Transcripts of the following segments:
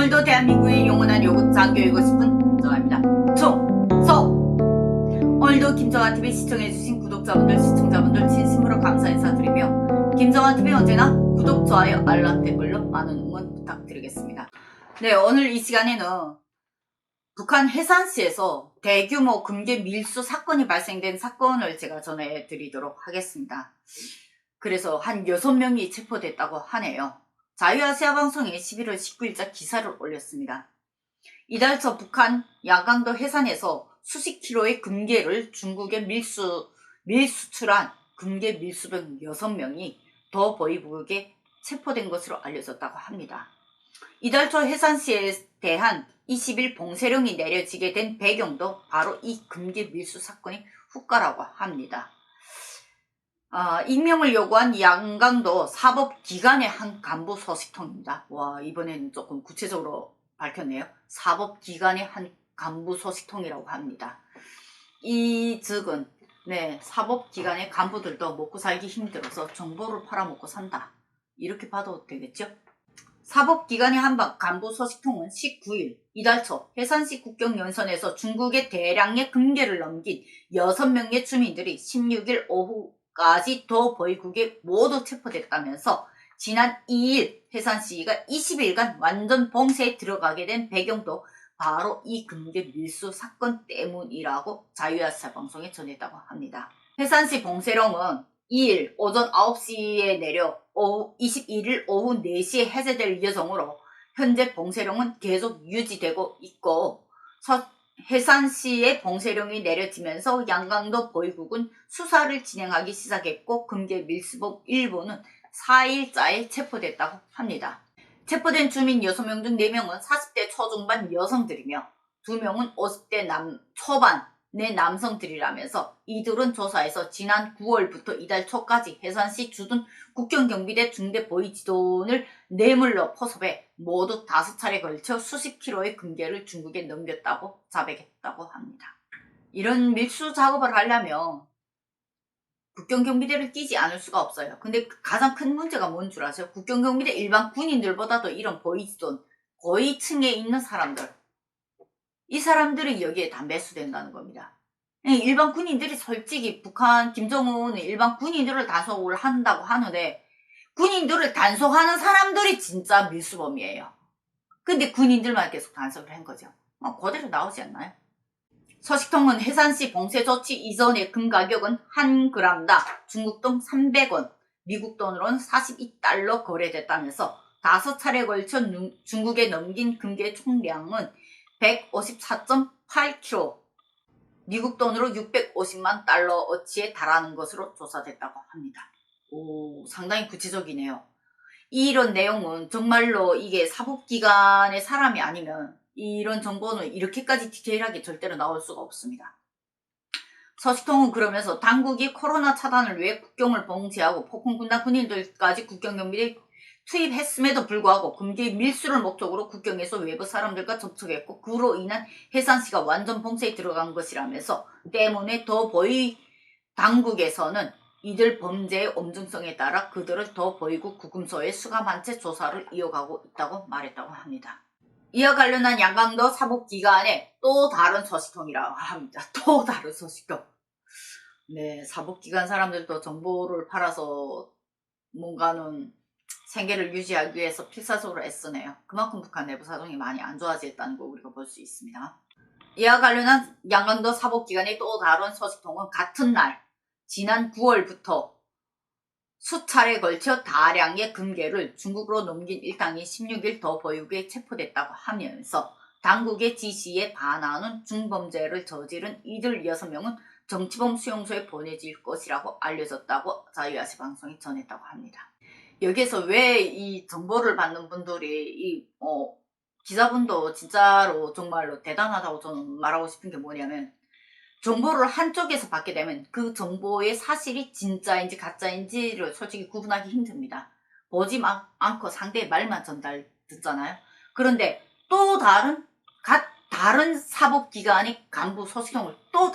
오늘도 대한민국의 영원한 요구 장교이고 싶은 김정아입니다. 충성! 오늘도 김정아TV 시청해주신 구독자분들, 시청자분들 진심으로 감사 인사드리며 김정아TV 언제나 구독, 좋아요, 알람, 댓글로 많은 응원 부탁드리겠습니다. 네, 오늘 이 시간에는 북한 해산시에서 대규모 금괴 밀수 사건이 발생된 사건을 제가 전해드리도록 하겠습니다. 그래서 한 6명이 체포됐다고 하네요. 자유아시아방송이 11월 19일자 기사를 올렸습니다. 이달 초 북한 양강도 해산에서 수십 킬로의 금괴를 중국에 밀수출한 금괴 밀수병 6명이 더 보이국에 체포된 것으로 알려졌다고 합니다. 이달 초 해산시에 대한 20일 봉쇄령이 내려지게 된 배경도 바로 이 금괴 밀수 사건의 후과라고 합니다. 익명을 요구한 양강도 사법기관의 한 간부 소식통입니다. 와, 이번에는 조금 구체적으로 밝혔네요. 사법기관의 한 간부 소식통이라고 합니다. 이 즉은 사법기관의 간부들도 먹고 살기 힘들어서 정보를 팔아먹고 산다, 이렇게 봐도 되겠죠? 사법기관의 한 간부 소식통은 19일 이달 초 해산시 국경연선에서 중국의 대량의 금괴를 넘긴 6명의 주민들이 16일 오후까지 더 보이국에 모두 체포됐다면서 지난 2일 해산시가 20일간 완전 봉쇄에 들어가게 된 배경도 바로 이 금괴 밀수 사건 때문이라고 자유아시아 방송에 전했다고 합니다. 해산시 봉쇄령은 2일 오전 9시에 내려 21일 오후 4시에 해제될 예정으로 현재 봉쇄령은 계속 유지되고 있고, 해산시의 봉쇄령이 내려지면서 양강도 보이국은 수사를 진행하기 시작했고, 금괴 밀수범 일부는 4일자에 체포됐다고 합니다. 체포된 주민 6명 중 4명은 40대 초중반 여성들이며 2명은 50대 초반의 남성들이라면서 이들은 조사에서 지난 9월부터 이달 초까지 해산시 주둔 국경경비대 중대 보이지돈을 뇌물로 포섭해 모두 5차례 걸쳐 수십 킬로의 금괴를 중국에 넘겼다고 자백했다고 합니다. 이런 밀수 작업을 하려면 국경경비대를 끼지 않을 수가 없어요. 근데 가장 큰 문제가 뭔 줄 아세요? 국경경비대 일반 군인들보다도 이런 보이지돈 고위층에 있는 사람들, 이 사람들이 여기에 다 매수된다는 겁니다. 일반 군인들이 솔직히 북한 김정은은 일반 군인들을 단속을 한다고 하는데, 군인들을 단속하는 사람들이 진짜 밀수범이에요. 근데 군인들만 계속 단속을 한 거죠. 그대로 나오지 않나요? 소식통은 해산시 봉쇄 조치 이전의 금 가격은 1g당 중국 돈 300원, 미국 돈으로는 42달러 거래됐다면서 5차례 걸쳐 중국에 넘긴 금괴 총량은 154.8kg, 미국 돈으로 650만 달러어치에 달하는 것으로 조사됐다고 합니다. 상당히 구체적이네요. 이런 내용은 정말로 이게 사법기관의 사람이 아니면 이런 정보는 이렇게까지 디테일하게 절대로 나올 수가 없습니다. 소식통은 그러면서 당국이 코로나 차단을 위해 국경을 봉쇄하고 폭풍군단 군인들까지 국경경비대 투입했음에도 불구하고 금괴 밀수를 목적으로 국경에서 외부 사람들과 접촉했고, 그로 인한 해산시가 완전 봉쇄에 들어간 것이라면서 때문에 더 보이 당국에서는 이들 범죄의 엄중성에 따라 그들을 더 보이국 구금소에 수감한 채 조사를 이어가고 있다고 말했다고 합니다. 이와 관련한 양강도 사법기관의 또 다른 소식통이라고 합니다. 또 다른 소식통. 사법기관 사람들도 정보를 팔아서 뭔가는 생계를 유지하기 위해서 필사적으로 애쓰네요. 그만큼 북한 내부 사정이 많이 안 좋아졌다는 거 우리가 볼 수 있습니다. 이와 관련한 양강도 사법기관의 또 다른 소식통은 같은 날 지난 9월부터 수차례 걸쳐 다량의 금괴를 중국으로 넘긴 일당이 16일 더 보이국에 체포됐다고 하면서 당국의 지시에 반하는 중범죄를 저지른 이들 6명은 정치범 수용소에 보내질 것이라고 알려졌다고 자유아시아 방송이 전했다고 합니다. 여기에서 왜 이 정보를 받는 분들이 기자분도 진짜로 정말로 대단하다고 저는 말하고 싶은 게 뭐냐면, 정보를 한쪽에서 받게 되면 그 정보의 사실이 진짜인지 가짜인지를 솔직히 구분하기 힘듭니다. 보지 않고 상대의 말만 전달 듣잖아요. 그런데 또 다른 사법기관의 간부 소식통을 또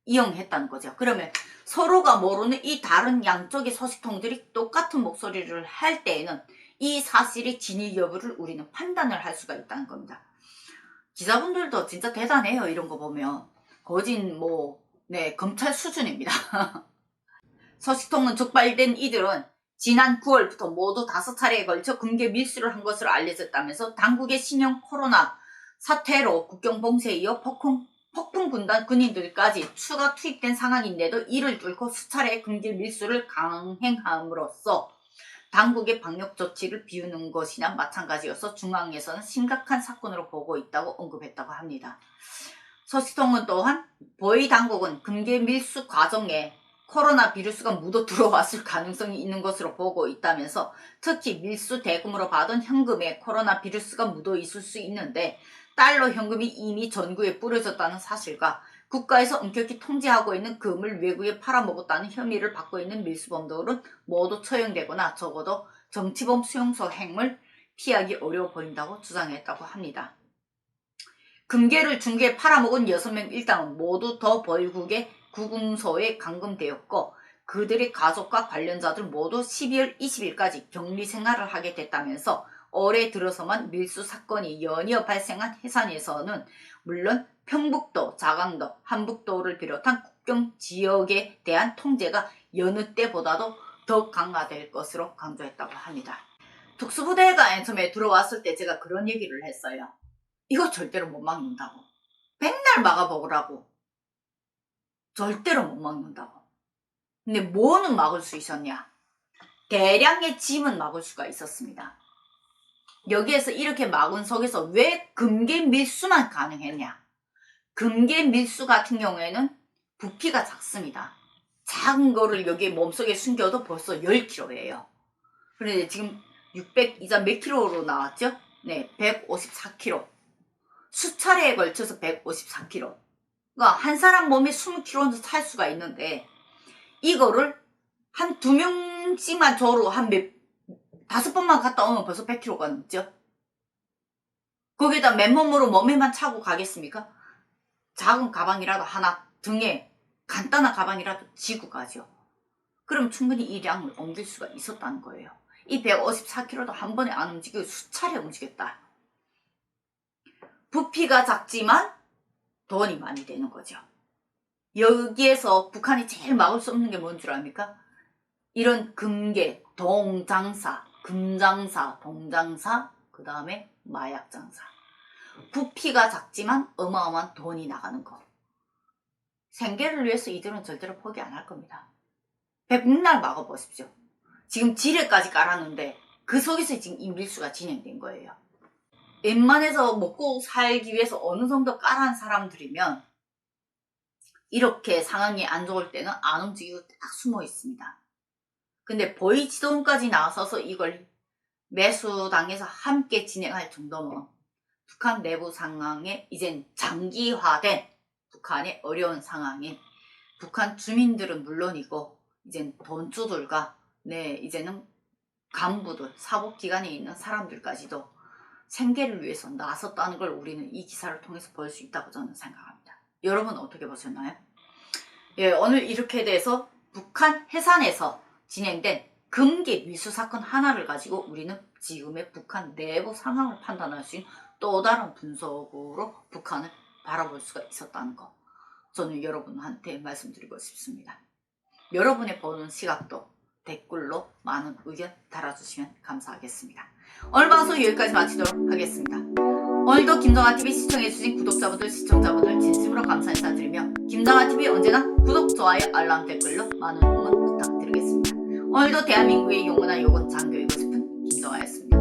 이용했다는 거죠. 그러면 서로가 모르는 이 다른 양쪽의 소식통들이 똑같은 목소리를 할 때에는 이 사실의 진위 여부를 우리는 판단을 할 수가 있다는 겁니다. 기자분들도 진짜 대단해요. 이런 거 보면 거진 검찰 수준입니다. 서식통은 촉발된 이들은 지난 9월부터 모두 5차례에 걸쳐 금괴 밀수를 한 것으로 알려졌다면서 당국의 신형 코로나 사태로 국경 봉쇄에 이어 폭풍 군단 군인들까지 추가 투입된 상황인데도 이를 뚫고 수차례의 금괴 밀수를 강행함으로써 당국의 방역 조치를 비우는 것이나 마찬가지여서 중앙에서는 심각한 사건으로 보고 있다고 언급했다고 합니다. 서식통은 또한 보위 당국은 금괴 밀수 과정에 코로나 비루스가 묻어 들어왔을 가능성이 있는 것으로 보고 있다면서 특히 밀수 대금으로 받은 현금에 코로나 비루스가 묻어 있을 수 있는데 달러 현금이 이미 전구에 뿌려졌다는 사실과 국가에서 엄격히 통제하고 있는 금을 외국에 팔아먹었다는 혐의를 받고 있는 밀수범들은 모두 처형되거나 적어도 정치범 수용소 행을 피하기 어려워 보인다고 주장했다고 합니다. 금괴를 중국에 팔아먹은 6명 일당은 모두 더 벌국의 구금소에 감금되었고 그들의 가족과 관련자들 모두 12월 20일까지 격리 생활을 하게 됐다면서 올해 들어서만 밀수 사건이 연이어 발생한 해산에서는 물론 평북도, 자강도, 한북도를 비롯한 국경 지역에 대한 통제가 여느 때보다도 더 강화될 것으로 강조했다고 합니다. 특수부대가 맨 처음에 들어왔을 때 제가 그런 얘기를 했어요. 이거 절대로 못 막는다고. 백날 막아보라고. 절대로 못 막는다고. 근데 뭐는 막을 수 있었냐? 대량의 짐은 막을 수가 있었습니다. 여기에서 이렇게 막은 속에서 왜 금괴 밀수만 가능했냐? 금괴 밀수 같은 경우에는 부피가 작습니다. 작은 거를 여기 몸속에 숨겨도 벌써 10kg예요. 그런데 지금 600, 이자 몇 킬로로 나왔죠? 네, 154kg. 수차례에 걸쳐서 154kg. 그러니까 한 사람 몸에 20kg는 찰 수가 있는데 이거를 한 2명씩만 저로 한 5번만 갔다 오면 벌써 100kg가 넘죠? 거기다 맨몸으로 몸에만 차고 가겠습니까? 작은 가방이라도 하나 등에 간단한 가방이라도 지고 가죠. 그럼 충분히 이 량을 옮길 수가 있었다는 거예요. 이 154kg도 한 번에 안 움직이고 수차례 움직였다. 부피가 작지만 돈이 많이 되는 거죠. 여기에서 북한이 제일 막을 수 없는 게 뭔 줄 압니까? 이런 금괴, 동장사, 금장사, 동장사, 그 다음에 마약장사. 부피가 작지만 어마어마한 돈이 나가는 거. 생계를 위해서 이들은 절대로 포기 안 할 겁니다. 백날 막아보십시오. 지금 지뢰까지 깔았는데 그 속에서 지금 이 밀수가 진행된 거예요. 웬만해서 먹고 살기 위해서 어느 정도 깔아한 사람들이면 이렇게 상황이 안 좋을 때는 안 움직이고 딱 숨어 있습니다. 근데 보이지도까지 나서서 이걸 매수당해서 함께 진행할 정도면 북한 내부 상황에 이젠 장기화된 북한의 어려운 상황인 북한 주민들은 물론이고 이젠 돈주들과 이제는 간부들, 사법기관에 있는 사람들까지도 생계를 위해서 나섰다는 걸 우리는 이 기사를 통해서 볼 수 있다고 저는 생각합니다. 여러분 어떻게 보셨나요? 오늘 이렇게 돼서 북한 해산에서 진행된 금괴 밀수 사건 하나를 가지고 우리는 지금의 북한 내부 상황을 판단할 수 있는 또 다른 분석으로 북한을 바라볼 수가 있었다는 거 저는 여러분한테 말씀드리고 싶습니다. 여러분의 보는 시각도 댓글로 많은 의견 달아주시면 감사하겠습니다. 오늘 방송 여기까지 마치도록 하겠습니다. 오늘도 김정아TV 시청해주신 구독자분들, 시청자분들 진심으로 감사 인사드리며 김정아TV 언제나 구독, 좋아요, 알람 댓글로 많은 응원 부탁드리겠습니다. 오늘도 대한민국의 영원한 요건 장교이고 싶은 김정아였습니다.